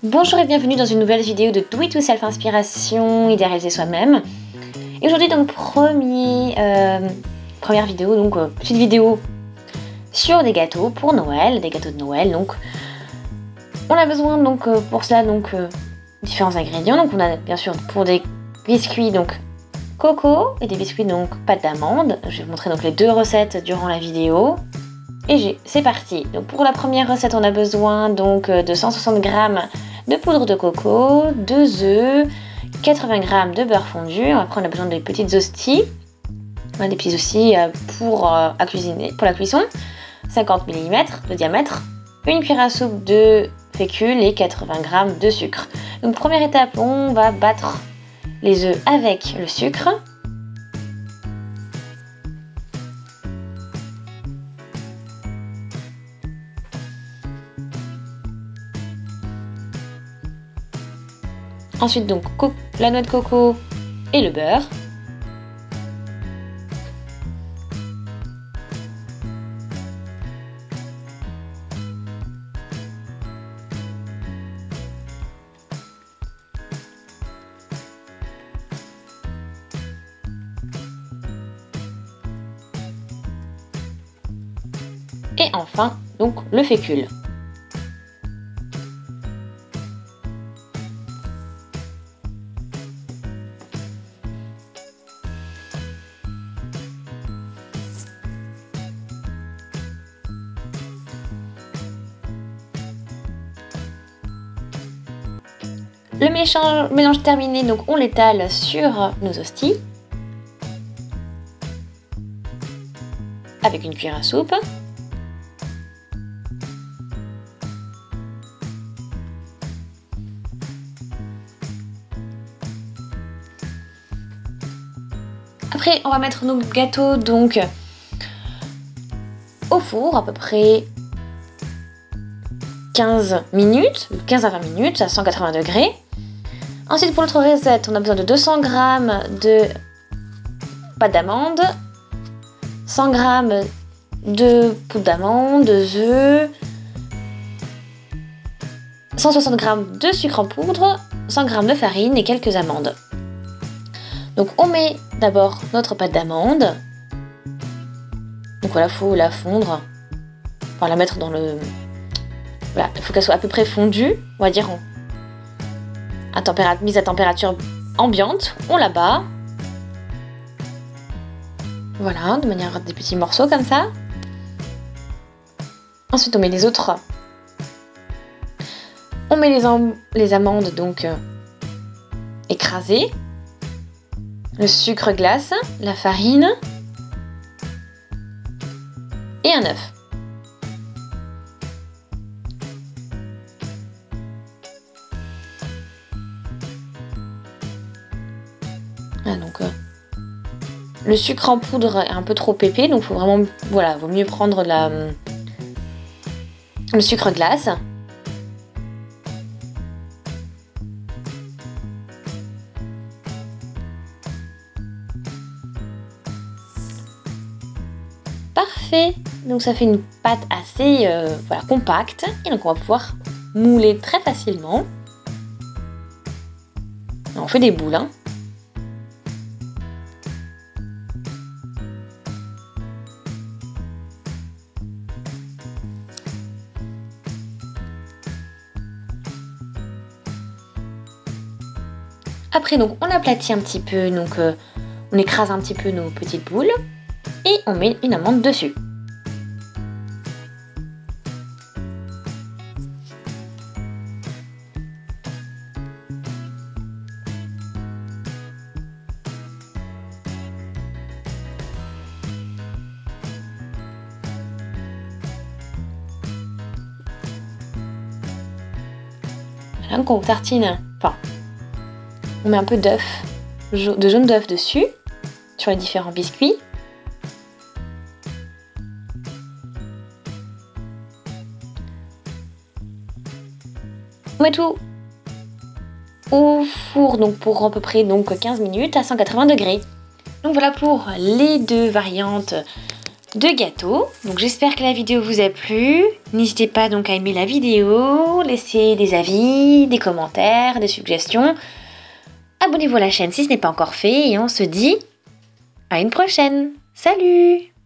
Bonjour et bienvenue dans une nouvelle vidéo de Do It Yourself Inspiration, idée à réaliser soi-même. Et aujourd'hui donc première vidéo, donc petite vidéo sur des gâteaux pour Noël, des gâteaux de Noël. Donc on a besoin donc pour cela différents ingrédients. Donc on a bien sûr pour des biscuits donc coco et des biscuits donc pâte d'amande. Je vais vous montrer donc les deux recettes durant la vidéo. Et c'est parti. Donc pour la première recette, on a besoin donc de 160 g de poudre de coco, 2 œufs, 80 g de beurre fondu. Après on a besoin de petites hosties, des petits hosties pour cuisiner, pour la cuisson, 50 mm de diamètre, une cuillère à soupe de fécule et 80 g de sucre. Donc première étape, on va battre les œufs avec le sucre. Ensuite donc la noix de coco et le beurre. Et enfin donc le fécule. Le mélange terminé, donc on l'étale sur nos hosties avec une cuillère à soupe. Après, on va mettre nos gâteaux donc au four à peu près 15 à 20 minutes à 180 degrés. Ensuite, pour l'autre recette, on a besoin de 200 g de pâte d'amande, 100 g de poudre d'amande, 2 œufs, 160 g de sucre en poudre, 100 g de farine et quelques amandes. Donc on met d'abord notre pâte d'amande. Donc voilà, il faut la fondre, enfin la mettre dans le... Voilà, il faut qu'elle soit à peu près fondue, on va dire mise à température ambiante. On la bat. Voilà, de manière des petits morceaux comme ça. Ensuite on met les autres. On met les amandes donc écrasées. Le sucre glace, la farine et un œuf. Voilà, donc le sucre en poudre est un peu trop épais, donc faut vraiment, voilà, vaut mieux prendre le sucre glace. Parfait, donc ça fait une pâte assez compacte et donc on va pouvoir mouler très facilement. On fait des boules, hein. Après donc on aplatit un petit peu, donc on écrase un petit peu nos petites boules et on met une amande dessus. Voilà, donc on tartine, enfin on met un peu d'œuf, de jaune d'œuf dessus, sur les différents biscuits. On met tout au four donc pour à peu près 15 minutes à 180 degrés. Donc voilà pour les deux variantes de gâteaux. Donc j'espère que la vidéo vous a plu. N'hésitez pas donc à aimer la vidéo, laisser des avis, des commentaires, des suggestions. Abonnez-vous à la chaîne si ce n'est pas encore fait et on se dit à une prochaine. Salut!